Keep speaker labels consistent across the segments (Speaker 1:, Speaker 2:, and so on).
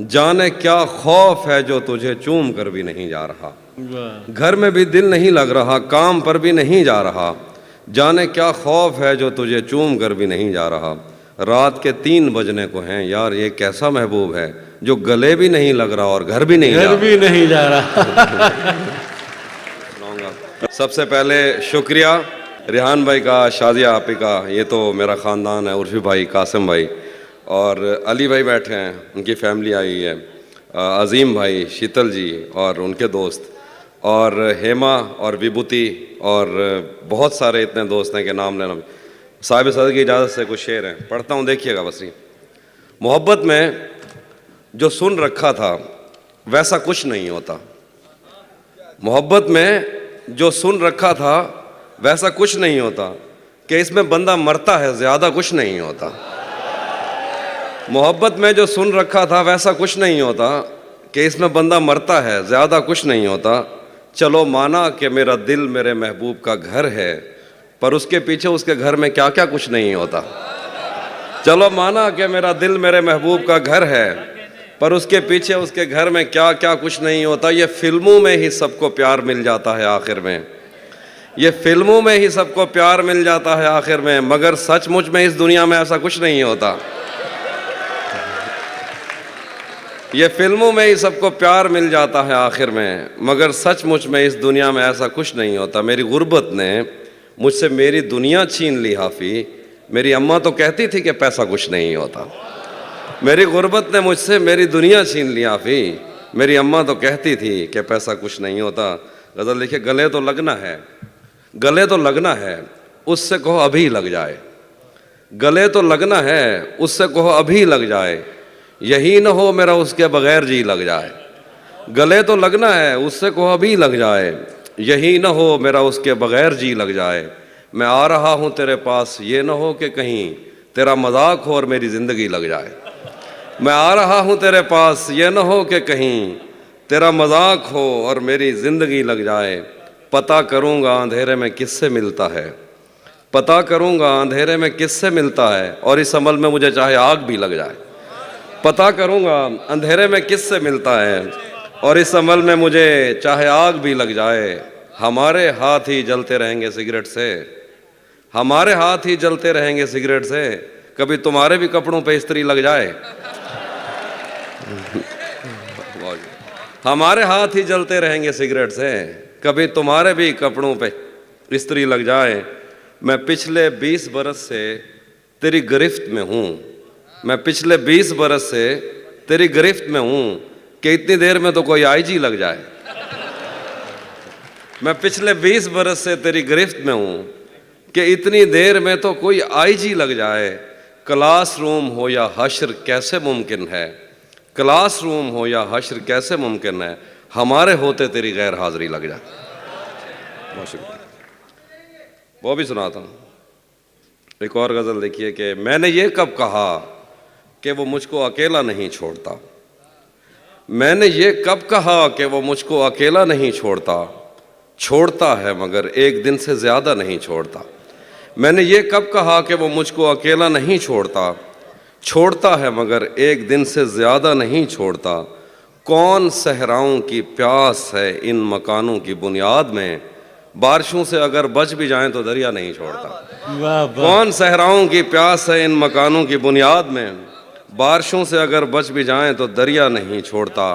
Speaker 1: जाने क्या खौफ है जो तुझे चूम कर भी नहीं जा रहा, घर में भी दिल नहीं लग रहा, काम पर भी नहीं जा रहा, जाने क्या खौफ है जो तुझे चूम कर भी नहीं जा रहा, रात के 3 बजने को हैं, यार ये कैसा महबूब है जो गले भी नहीं लग रहा और घर भी नहीं जा रहा। सबसे पहले शुक्रिया रिहान भाई का, शादिया आपी का, ये तो मेरा ख़ानदान है, उर्फी भाई, कासिम भाई और अली भाई बैठे हैं, उनकी फैमिली आई है, अज़ीम भाई, शीतल जी और उनके दोस्त, और हेमा और विभूति और बहुत सारे इतने दोस्त हैं कि नाम लेना। साहिब सदर की इजाज़त से कुछ शेर हैं, पढ़ता हूँ, देखिएगा बस। मोहब्बत में जो सुन रखा था वैसा कुछ नहीं होता, मोहब्बत में जो सुन रखा था वैसा कुछ नहीं होता, कि इसमें बंदा मरता है ज़्यादा कुछ नहीं होता। मोहब्बत में जो सुन रखा था वैसा कुछ नहीं होता, कि इसमें बंदा मरता है ज़्यादा कुछ नहीं होता। चलो माना कि मेरा दिल मेरे महबूब का घर है, पर उसके पीछे उसके घर में क्या क्या कुछ नहीं होता। चलो माना कि मेरा दिल मेरे महबूब का घर है, पर उसके पीछे उसके घर में क्या क्या कुछ नहीं होता। ये फिल्मों में ही सबको प्यार मिल जाता है आखिर में, ये फिल्मों में ही सबको प्यार मिल जाता है आखिर में, मगर सचमुच में इस दुनिया में ऐसा कुछ नहीं होता। ये फिल्मों में ही सबको प्यार मिल जाता है आखिर में, मगर सचमुच में इस दुनिया में ऐसा कुछ नहीं होता। मेरी गुर्बत ने मुझसे मेरी दुनिया छीन ली हाफी, मेरी अम्मा तो कहती थी कि पैसा कुछ नहीं होता। मेरी गुर्बत ने मुझसे मेरी दुनिया छीन ली हाफी, मेरी अम्मा तो कहती थी कि पैसा कुछ नहीं होता। गज़ल लिखे, गले तो लगना है, गले तो लगना है, उससे कहो अभी लग जाए, गले तो लगना है, उससे कहो अभी लग जाए, यही न हो मेरा उसके बगैर जी लग जाए। गले तो लगना है, उससे कहो अभी लग जाए, यही न हो मेरा उसके बगैर जी लग जाए। मैं आ रहा हूँ तेरे पास, ये न हो कि कहीं तेरा मजाक हो और मेरी ज़िंदगी लग जाए। मैं आ रहा हूँ तेरे पास, ये न हो कि कहीं तेरा मजाक हो और मेरी ज़िंदगी लग जाए। पता करूँगा अंधेरे में किससे मिलता है, पता करूँगा अंधेरे में किससे मिलता है, और इस अमल में मुझे चाहे आग भी लग जाए। पता करूँगा अंधेरे में किससे मिलता है, और इस अमल में मुझे चाहे आग भी लग जाए। हमारे हाथ ही जलते रहेंगे सिगरेट से, हमारे हाथ ही जलते रहेंगे सिगरेट से, कभी तुम्हारे भी कपड़ों पे इस्त्री लग जाए। हमारे हाथ ही जलते रहेंगे सिगरेट से, कभी तुम्हारे भी कपड़ों पे इस्त्री लग जाए। मैं पिछले 20 बरस से तेरी गिरफ्त में हूँ, मैं पिछले 20 बरस से तेरी गिरफ्त में हूँ, कि इतनी देर में तो कोई आईजी लग जाए। मैं पिछले 20 बरस से तेरी गिरफ्त में हूँ, कि इतनी देर में तो कोई आईजी लग जाए। क्लासरूम हो या हश्र कैसे मुमकिन है, क्लासरूम हो या हश्र कैसे मुमकिन है, हमारे होते तेरी गैर हाजिरी लग जाए। बहुत शुक्रिया। वो भी सुनाता हूँ। एक और गज़ल देखिए कि मैंने ये कब कहा कि वो मुझको अकेला नहीं छोड़ता, मैंने ये कब कहा कि वो मुझको अकेला नहीं छोड़ता, छोड़ता है मगर एक दिन से ज़्यादा नहीं छोड़ता। मैंने ये कब कहा कि वो मुझको अकेला नहीं छोड़ता, छोड़ता है मगर एक दिन से ज़्यादा नहीं छोड़ता। कौन सहराओं की प्यास है इन मकानों की बुनियाद में, बारिशों से अगर बच भी जाएं तो दरिया नहीं छोड़ता। कौन सहराओं की प्यास है इन मकानों की बुनियाद में, बारिशों से अगर बच भी जाएं तो दरिया नहीं छोड़ता।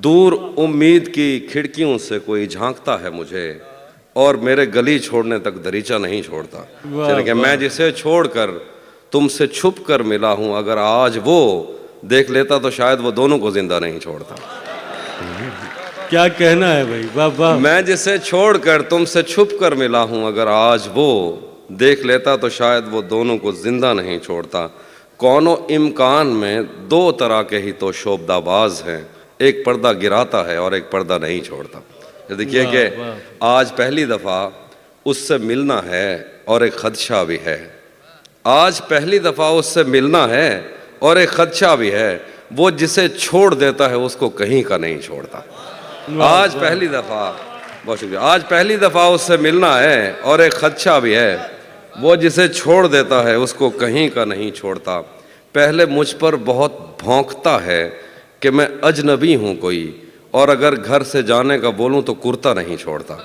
Speaker 1: दूर उम्मीद की खिड़कियों से कोई झांकता है मुझे, और मेरे गली छोड़ने तक दरीचा नहीं छोड़ता। चलिए कि मैं जिसे छोड़कर तुमसे छुप कर मिला हूँ, अगर आज वो देख लेता तो शायद वो दोनों को जिंदा नहीं छोड़ता।
Speaker 2: क्या कहना है भाई, वाह वाह।
Speaker 1: मैं जिसे छोड़कर तुमसे छुप कर मिला हूँ, अगर आज वो देख लेता तो शायद वो दोनों को जिंदा नहीं छोड़ता। कौनो इम्कान में 2 तरह के ही तो शोबदाबाज हैं, एक पर्दा गिराता है और एक पर्दा नहीं छोड़ता। देखिए कि आज पहली दफ़ा उससे मिलना है और एक खदशा भी है, आज पहली दफ़ा उससे मिलना है और एक खदशा भी है, वो जिसे छोड़ देता है उसको कहीं का नहीं छोड़ता। आज पहली दफ़ा, बहुत शुक्रिया, आज पहली दफ़ा उससे मिलना है और एक खदशा भी है, वो जिसे छोड़ देता है उसको कहीं का नहीं छोड़ता। पहले मुझ पर बहुत भौंकता है کہ میں اجنبی ہوں کوئی، اور اگر گھر سے جانے کا بولوں تو کرتا نہیں چھوڑتا۔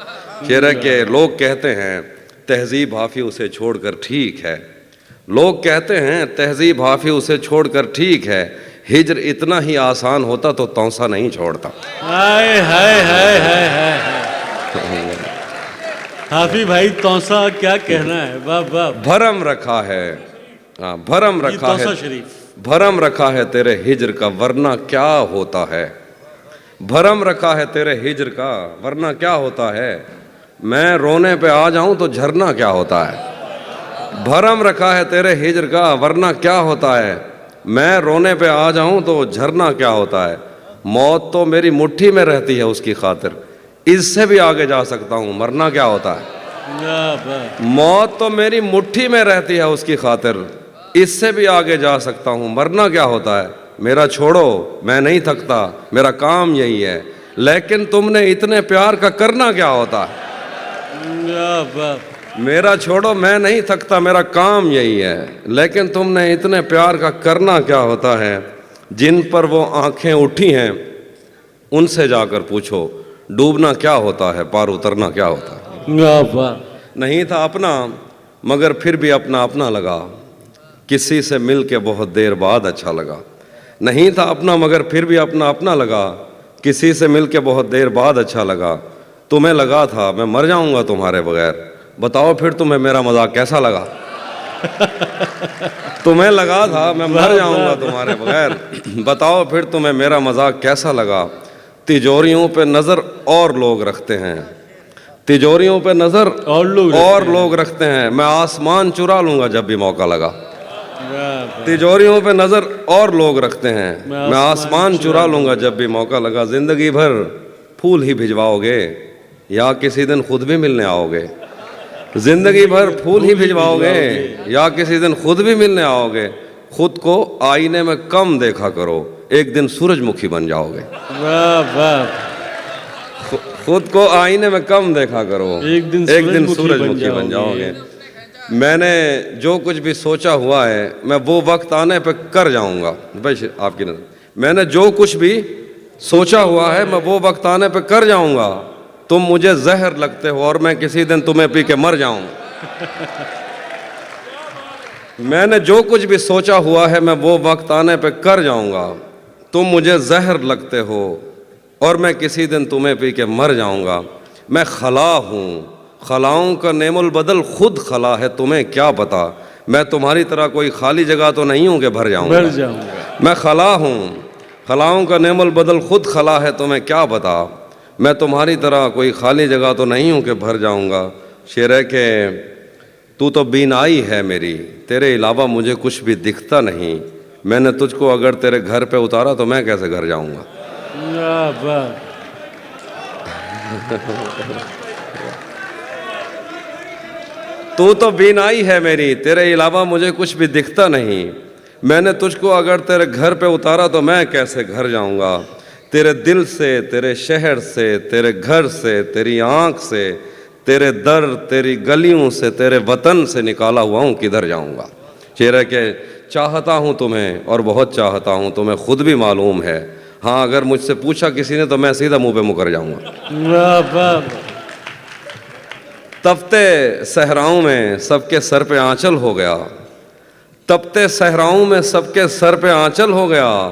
Speaker 1: شعر ہے کہ لوگ کہتے ہیں تہذیب حافظ اسے چھوڑ کر ٹھیک ہے، لوگ کہتے ہیں تہذیب حافظ اسے چھوڑ کر ٹھیک ہے، ہجر اتنا ہی آسان ہوتا تو تونسا نہیں چھوڑتا۔
Speaker 2: ہائے ہائے ہائے ہائے ہائے، حافظ بھائی توسا کیا کہنا ہے، واہ واہ۔
Speaker 1: بھرم رکھا ہے، ہاں بھرم
Speaker 2: یہ
Speaker 1: رکھا ہے،
Speaker 2: توسا شریف،
Speaker 1: بھرم رکھا ہے تیرے ہجر کا ورنہ کیا ہوتا ہے، بھرم رکھا ہے تیرے ہجر کا ورنہ کیا ہوتا ہے، میں رونے پہ آ جاؤں تو جھرنا کیا ہوتا ہے، بھرم رکھا ہے تیرے ہجر کا ورنہ کیا ہوتا ہے، میں رونے پہ آ جاؤں تو جھرنا کیا ہوتا ہے، موت تو میری مٹھی میں رہتی ہے اس کی خاطر، اس سے بھی آگے جا سکتا ہوں مرنا کیا ہوتا ہے،
Speaker 2: واہ واہ۔
Speaker 1: موت تو میری مٹھی میں رہتی ہے اس کی خاطر، اس سے بھی آگے جا سکتا ہوں مرنا کیا ہوتا ہے، میرا چھوڑو میں نہیں تھکتا میرا کام یہی ہے، لیکن تم نے اتنے پیار کا کرنا کیا ہوتا ہے،
Speaker 2: واہ واہ۔
Speaker 1: میرا چھوڑو میں نہیں تھکتا میرا کام یہی ہے، لیکن تم نے اتنے پیار کا کرنا کیا ہوتا ہے، جن پر وہ آنکھیں اٹھی ہیں ان سے جا کر پوچھو ڈوبنا کیا ہوتا ہے پار اترنا کیا ہوتا ہے،
Speaker 2: واہ واہ۔
Speaker 1: نہیں تھا اپنا مگر پھر بھی اپنا اپنا لگا، کسی سے مل کے بہت دیر بعد اچھا لگا، نہیں تھا اپنا مگر پھر بھی اپنا اپنا لگا، کسی سے مل کے بہت دیر بعد اچھا لگا، تمہیں لگا تھا میں مر جاؤں گا تمہارے بغیر، بتاؤ پھر تمہیں میرا مذاق کیسا لگا، تمہیں لگا تھا میں مر جاؤں گا تمہارے بغیر، بتاؤ پھر تمہیں میرا مذاق کیسا لگا، تجوریوں پہ نظر اور لوگ رکھتے ہیں، تجوریوں پہ نظر اور لوگ رکھتے ہیں، میں آسمان چرا لوں گا جب بھی موقع لگا، تجوریوں پہ نظر اور لوگ رکھتے ہیں، میں آسمان چرا لوں گا جب بھی موقع لگا، زندگی بھر پھول ہی بھجواؤ گے یا کسی دن خود بھی ملنے آؤ گے، زندگی بھر پھول ہی بھجواؤ گے یا کسی دن خود بھی ملنے آؤ گے، خود کو آئینے میں کم دیکھا کرو ایک دن سورج مکھی بن جاؤ گے،
Speaker 2: واہ واہ۔
Speaker 1: خود کو آئینے میں کم دیکھا کرو ایک دن سورج مکھی بن جاؤ گے، میں نے جو کچھ بھی سوچا ہوا ہے میں وہ وقت آنے پہ کر جاؤں گا، بھائی آپ کی نظر میں نے جو کچھ بھی سوچا ہوا ہے میں وہ وقت آنے پہ کر جاؤں گا، تم مجھے زہر لگتے ہو اور میں کسی دن تمہیں پی کے مر جاؤں، میں نے جو کچھ بھی سوچا ہوا ہے میں وہ وقت آنے پہ کر جاؤں گا، تم مجھے زہر لگتے ہو اور میں کسی دن تمہیں پی کے مر جاؤں گا، میں خلا ہوں خلاؤں کا نعم البدل خود خلا ہے تمہیں کیا پتا، میں تمہاری طرح کوئی خالی جگہ تو نہیں ہوں کہ بھر جاؤں گا، میں خلا ہوں خلاؤں کا نعم البدل خود خلا ہے تمہیں کیا پتا، میں تمہاری طرح کوئی خالی جگہ تو نہیں ہوں کہ بھر جاؤں گا، شعر ہے کہ تو تو بینائی ہے میری تیرے علاوہ مجھے کچھ بھی دکھتا نہیں، میں نے تجھ کو اگر تیرے گھر پہ اتارا تو میں کیسے گھر جاؤں گا،
Speaker 2: واہ واہ۔
Speaker 1: تو تو بینائی ہے میری تیرے علاوہ مجھے کچھ بھی دکھتا نہیں، میں نے تجھ کو اگر تیرے گھر پہ اتارا تو میں کیسے گھر جاؤں گا، تیرے دل سے تیرے شہر سے تیرے گھر سے تیری آنکھ سے تیرے در تیری گلیوں سے تیرے وطن سے نکالا ہوا ہوں کدھر جاؤں گا، شعر ہے کہ چاہتا ہوں تمہیں اور بہت چاہتا ہوں تمہیں خود بھی معلوم ہے، ہاں اگر مجھ سے پوچھا کسی نے تو میں سیدھا منہ پہ مکر جاؤں گا،
Speaker 2: واہ واہ۔
Speaker 1: تپتے صحراؤں میں سب کے سر پہ آنچل ہو گیا، تپتے صحراؤں میں سب کے سر پہ آنچل ہو گیا،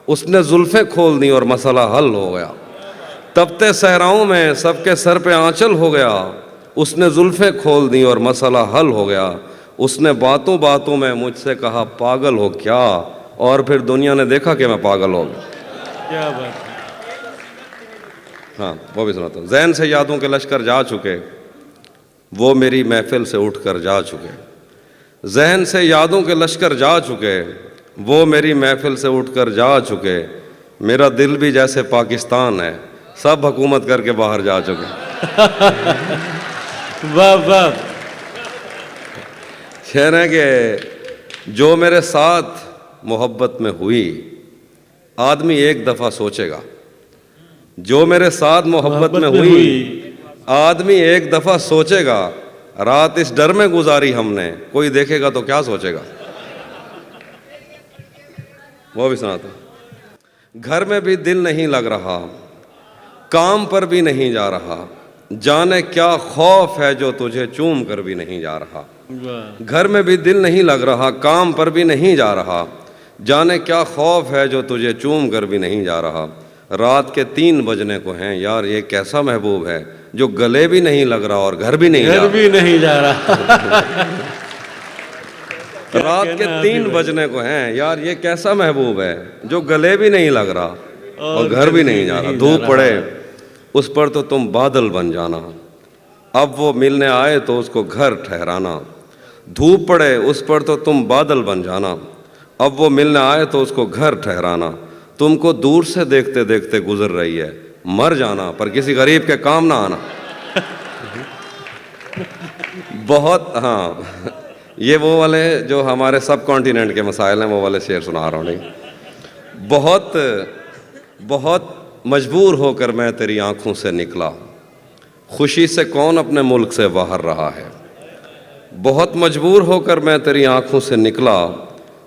Speaker 1: اس نے زلفیں کھول دیں اور مسئلہ حل ہو گیا، تپتے صحراؤں میں سب کے سر پہ آنچل ہو گیا، اس نے زلفیں کھول دیں اور مسئلہ حل ہو گیا، اس نے باتوں باتوں میں مجھ سے کہا پاگل ہو کیا، اور پھر دنیا نے دیکھا کہ میں پاگل ہو گیا،
Speaker 2: کیا بات ہے۔
Speaker 1: ہاں وہ بھی سناتا ہوں، ذہن سے یادوں کے لشکر جا چکے وہ میری محفل سے اٹھ کر جا چکے، ذہن سے یادوں کے لشکر جا چکے وہ میری محفل سے اٹھ کر جا چکے، میرا دل بھی جیسے پاکستان ہے سب حکومت کر کے باہر جا چکے،
Speaker 2: واہ واہ۔
Speaker 1: شعر ہے کہ جو میرے ساتھ محبت میں ہوئی آدمی ایک دفعہ سوچے گا، جو میرے ساتھ محبت میں ہوئی آدمی ایک دفعہ سوچے گا، رات اس ڈر میں گزاری ہم نے کوئی دیکھے گا تو کیا سوچے گا، وہ بھی سناتا ہوں، घर में भी दिल नहीं लग रहा, काम पर भी नहीं जा रहा, जाने क्या खौफ है जो तुझे चूम कर भी नहीं जा रहा।
Speaker 2: वाह
Speaker 1: घर में भी दिल नहीं लग रहा, काम पर भी नहीं जा रहा, जाने क्या खौफ है जो तुझे चूम कर भी नहीं जा रहा। रात के 3 बजने को हैं, यार ये कैसा महबूब है जो गले भी नहीं लग रहा और घर भी नहीं जा
Speaker 2: घर
Speaker 1: रहा।
Speaker 2: भी नहीं जा रहा।
Speaker 1: रात के 3 बजने को हैं, यार ये कैसा महबूब है जो गले भी नहीं लग रहा और घर भी नहीं जा रहा। धूप पड़े उस पर तो तुम बादल बन जाना, अब वो मिलने आए तो उसको घर ठहराना। धूप पड़े उस पर तो तुम बादल बन जाना, अब वो मिलने आए तो उसको घर ठहराना। तुमको दूर से देखते देखते गुजर रही है, मर जाना पर किसी गरीब के काम ना आना। बहुत, हाँ, ये वो वाले जो हमारे सब कॉन्टिनेंट के मसाइल हैं वो वाले शेर सुना रहा हूँ। नहीं, बहुत बहुत मजबूर होकर मैं तेरी आंखों से निकला, खुशी से कौन अपने मुल्क से बाहर रहा है। बहुत मजबूर होकर मैं तेरी आंखों से निकला,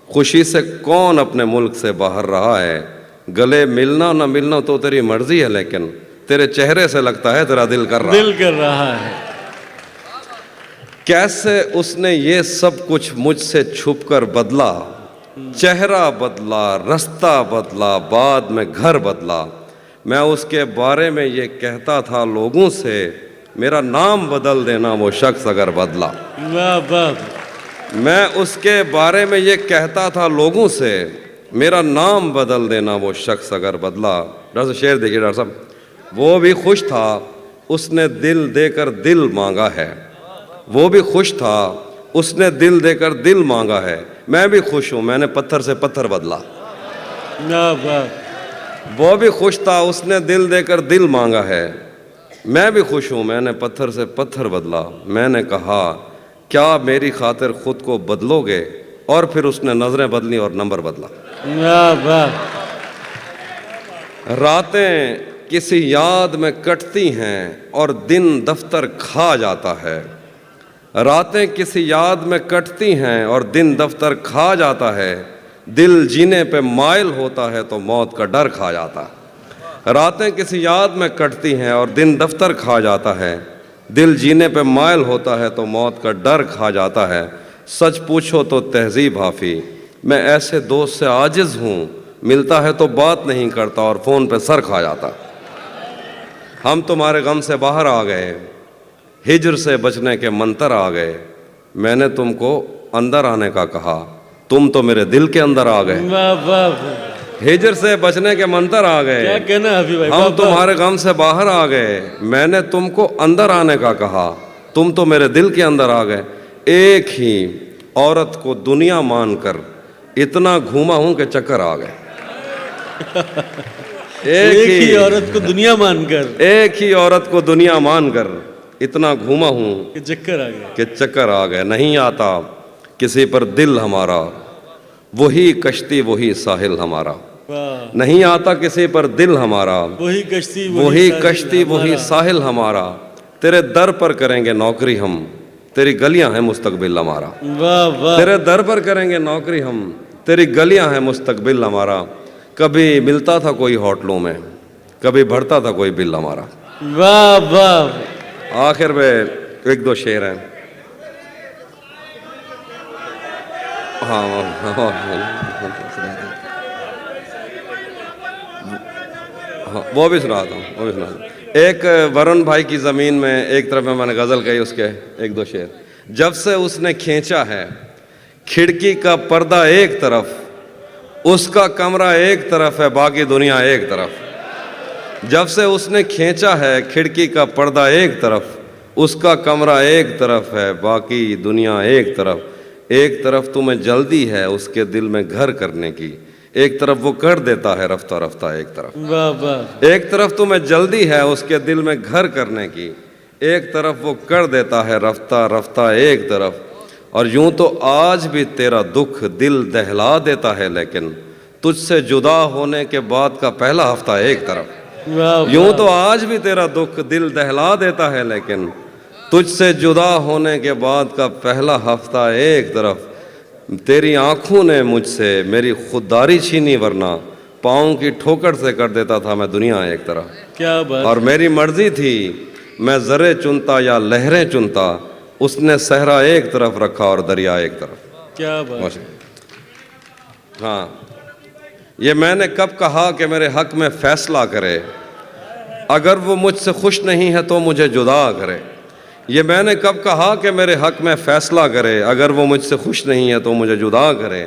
Speaker 1: खुशी से कौन अपने मुल्क से बाहर रहा है। गले मिलना ना मिलना तो तेरी मर्जी है, लेकिन तेरे चेहरे से लगता है तेरा दिल कर रहा है।
Speaker 2: दिल कर रहा है।
Speaker 1: कैसे उसने ये सब कुछ मुझसे छुपकर बदला, चेहरा बदला, रास्ता बदला, बाद में घर बदला। मैं उसके बारे में ये कहता था लोगों से, मेरा नाम बदल देना वो शख्स अगर बदला।
Speaker 2: वाह वाह।
Speaker 1: मैं उसके बारे में ये कहता था लोगों से, मेरा नाम बदल देना वो शख्स अगर बदला। डॉक्टर साहब शेर देखिए डॉक्टर साहब, वो भी खुश था उसने दिल देकर दिल मांगा है। वो भी खुश था उसने दिल देकर दिल मांगा है। मैं भी खुश हूँ मैंने पत्थर से पत्थर बदला।
Speaker 2: वाह वाह।
Speaker 1: वो भी खुश था उसने दिल देकर दिल मांगा है। मैं भी खुश हूँ मैंने पत्थर से पत्थर बदला। मैंने कहा क्या मेरी खातिर खुद को बदलोगे, और फिर उसने नजरें बदली और नंबर बदला।
Speaker 2: वाह वाह।
Speaker 1: रातें किसी याद में कटती हैं और दिन दफ्तर खा जाता है। रातें किसी याद में कटती हैं और दिन दफ्तर खा जाता है। दिल जीने पे माइल होता है तो मौत का डर खा जाता है। रातें किसी याद में कटती हैं और दिन दफ्तर खा जाता है। दिल जीने पे माइल होता है तो मौत का डर खा जाता है। सच पूछो तो तहजीब हाफी, मैं ऐसे दोस्त से आजिज़ हूँ, मिलता है तो बात नहीं करता और फ़ोन पे सर खा जाता। हम तुम्हारे गम से बाहर आ गए, हिजर से बचने के मंतर आ गए। मैंने तुमको अंदर आने का कहा, तुम तो मेरे दिल के अंदर आ गए।
Speaker 2: वाह वाह।
Speaker 1: हिजर से बचने के मंतर आ गए।
Speaker 2: क्या कहना हाफी भाई।
Speaker 1: हम तुम्हारे गम से बाहर आ गए। मैंने तुमको अंदर आने का कहा, तुम तो मेरे दिल के अंदर आ गए। एक ही औरत को दुनिया मानकर इतना घूमा हूं कि चक्कर आ गए।
Speaker 2: एक ही औरत को दुनिया मानकर,
Speaker 1: एक ही औरत को दुनिया मानकर इतना घूमा हूं
Speaker 2: कि चक्कर आ गया।
Speaker 1: कि चक्कर आ गए। नहीं आता किसी पर दिल हमारा, वही कश्ती वही साहिल हमारा।
Speaker 2: वाह।
Speaker 1: नहीं आता किसी पर दिल हमारा,
Speaker 2: वही कश्ती
Speaker 1: वही कश्ती वही साहिल हमारा। तेरे दर पर करेंगे नौकरी हम, तेरी गलियां हैं मुस्तकबिल हमारा।
Speaker 2: वाह वाह।
Speaker 1: तेरे दर पर करेंगे नौकरी हम, तेरी गलियां हैं मुस्तकबिल हमारा। कभी मिलता था कोई होटलों में, कभी भरता था कोई बिल हमारा।
Speaker 2: वाह वाह।
Speaker 1: आखिर में एक दो शेर हैं। हाँ, वो भी सुना था, वो भी सुना था। एक वरुण भाई की ज़मीन में एक तरफ में मैंने गज़ल कही, उसके एक दो शेर। जब से उसने खींचा है खिड़की का पर्दा एक तरफ, उसका कमरा एक तरफ है बाकी दुनिया एक तरफ। जब से उसने खींचा है खिड़की का पर्दा एक तरफ, उसका कमरा एक तरफ है बाकी दुनिया एक तरफ। एक तरफ तुम्हें जल्दी है उसके दिल में घर करने की, एक तरफ वो कर देता है रफ्ता रफ्ता एक तरफ।
Speaker 2: वाह वाह।
Speaker 1: एक तरफ तुम्हें जल्दी है उसके दिल में घर करने की, एक तरफ वो कर देता है रफ्ता रफ्ता एक तरफ। और यूं तो आज भी तेरा दुख दिल दहला देता है, लेकिन तुझसे जुदा होने के बाद का पहला हफ्ता एक तरफ।
Speaker 2: वाह।
Speaker 1: यूं तो आज भी तेरा दुख दिल दहला देता है, लेकिन तुझसे जुदा होने के बाद का पहला हफ्ता एक तरफ। तेरी आंखों ने मुझसे मेरी खुददारी छीनी, वरना पाँव की ठोकर से कर देता था मैं दुनिया एक तरह,
Speaker 2: क्या बात।
Speaker 1: और मेरी मर्जी थी मैं ज़रे चुनता या लहरें चुनता, उसने सहरा एक तरफ रखा और दरिया एक तरफ।
Speaker 2: क्या बात।
Speaker 1: हाँ, ये मैंने कब कहा कि मेरे हक में फैसला करे, अगर वो मुझसे खुश नहीं है तो मुझे जुदा करे। ये मैंने कब कहा कि मेरे हक में फैसला करे, अगर वो मुझसे खुश नहीं है तो मुझे जुदा करे।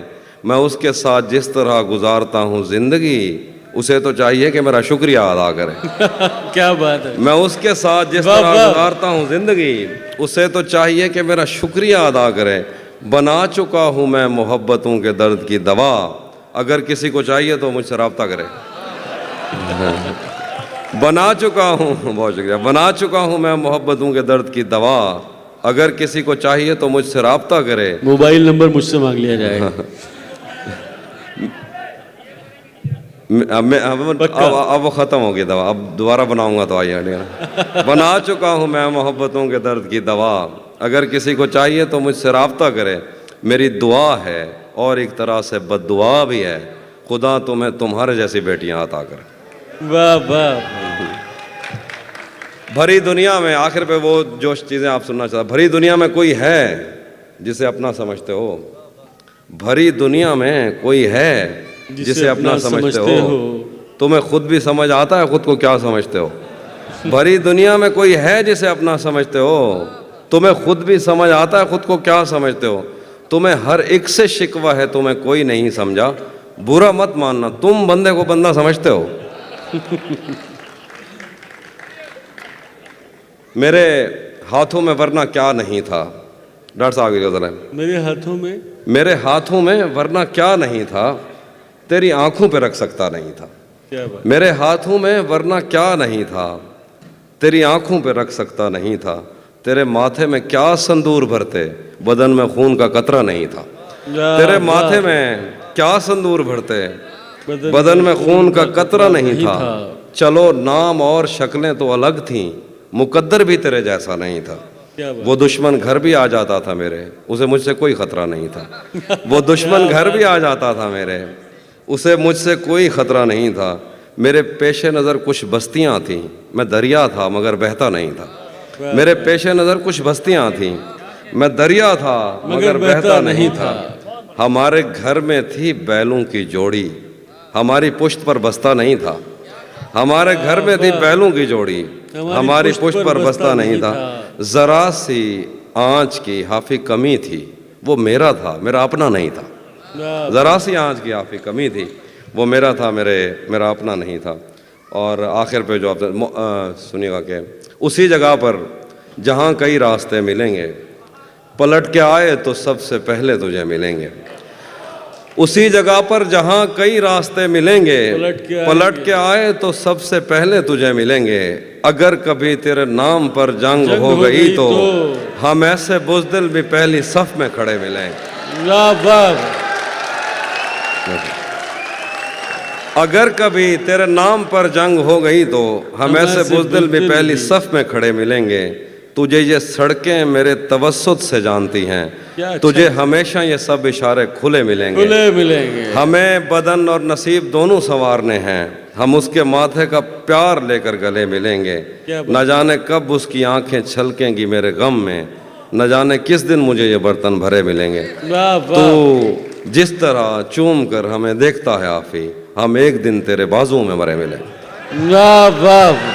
Speaker 1: मैं उसके साथ जिस तरह गुजारता हूँ ज़िंदगी, उसे तो चाहिए कि मेरा शुक्रिया अदा करे।
Speaker 2: क्या बात है।
Speaker 1: मैं उसके साथ जिस
Speaker 2: वाह,
Speaker 1: तरह
Speaker 2: वाह।
Speaker 1: गुजारता हूँ ज़िंदगी, उसे तो चाहिए कि मेरा शुक्रिया अदा करे। बना चुका हूँ मैं मोहब्बतों के दर्द की दवा, अगर किसी को चाहिए तो मुझसे रब्ता करे। बना चुका हूँ, बहुत शुक्रिया, बना चुका हूँ मैं मोहब्बतों के दर्द की दवा, अगर किसी को चाहिए तो मुझसे रब्ता करे।
Speaker 2: मोबाइल नंबर मुझसे मांग लिया जाएगा।
Speaker 1: अब वो ख़त्म हो गई दवा, अब दोबारा बनाऊंगा तो आइए। बना चुका हूँ मैं मोहब्बतों के दर्द की दवा, अगर किसी को चाहिए तो मुझसे रब्ता करे। मेरी दुआ है और एक तरह से बद्दुआ भी है, खुदा तुम्हें तुम्हारे जैसी बेटियां अता करे।
Speaker 2: वाह वाह।
Speaker 1: भरी दुनिया में, आखिर पे वो जो चीज़ें आप सुनना चाहते, भरी दुनिया में कोई है जिसे अपना समझते हो, भरी दुनिया में कोई है जिसे अपना समझते हो। तुम्हें खुद भी समझ आता है खुद को क्या समझते हो। भरी दुनिया में कोई है जिसे अपना समझते हो, तुम्हें खुद भी समझ आता है खुद को क्या समझते हो। तुम्हें हर एक से शिकवा है, तुम्हें कोई नहीं समझा, बुरा मत मानना, तुम बंदे को बंदा समझते हो। मेरे हाथों में वरना क्या नहीं था, डॉक्टर साहब आगे जरा,
Speaker 2: मेरे हाथों में,
Speaker 1: मेरे हाथों में वरना क्या नहीं था, तेरी आंखों पे रख सकता नहीं था।
Speaker 2: क्या बात।
Speaker 1: मेरे हाथों में वरना क्या नहीं था, तेरी आंखों पे रख सकता नहीं था। तेरे माथे में क्या संदूर भरते, बदन में खून का कतरा नहीं था। तेरे माथे में क्या संदूर भरते, बदन में खून का कतरा नहीं था। चलो नाम और शक्लें तो अलग थीं, मुकद्दर भी तेरे जैसा नहीं था। वो दुश्मन घर भी आ जाता था मेरे, उसे मुझसे कोई खतरा नहीं था। वो दुश्मन घर भी आ जाता था मेरे, उसे मुझसे कोई खतरा नहीं था। मेरे पेशे नज़र कुछ बस्तियां थीं, मैं दरिया था मगर बहता नहीं था। मेरे पेशे नज़र कुछ बस्तियां थीं, मैं दरिया था मगर बहता नहीं था। हमारे घर में थी बैलों की जोड़ी, हमारी पुश्त पर बस्ता नहीं था। हमारे घर में थी बैलों की जोड़ी, हमारी पुश्त पर बस्ता नहीं था। जरा सी आँच की हाफी कमी थी, वो मेरा था मेरा अपना नहीं था। जरा सी आँच की हाफी कमी थी, वो मेरा था मेरा अपना नहीं था। और आखिर पे जो आप सुनिएगा कि उसी जगह पर जहाँ कई रास्ते मिलेंगे, पलट के आए तो सबसे पहले तुझे मिलेंगे। उसी जगह पर जहाँ कई रास्ते मिलेंगे, पलट के आए तो सबसे पहले तुझे मिलेंगे। अगर कभी तेरे नाम पर जंग हो गई तो हम ऐसे बुज़दिल भी पहली सफ में खड़े मिलेंगे। अगर कभी तेरे नाम पर जंग हो गई तो हम ऐसे बुज़दिल भी पहली सफ में खड़े मिलेंगे। तुझे ये सड़कें मेरे तवस्सुत से जानती हैं, तुझे हमेशा ये सब इशारे खुले मिलेंगे। हमें बदन और नसीब दोनों संवारने हैं, हम उसके माथे का प्यार लेकर गले मिलेंगे। न जाने कब उसकी आंखें छलकेंगी मेरे गम में, न जाने किस दिन मुझे ये बर्तन भरे मिलेंगे। तो जिस तरह चूम कर हमें देखता है आफी, हम एक दिन तेरे बाजुओं में मरे मिलेंगे।
Speaker 2: वाह वाह।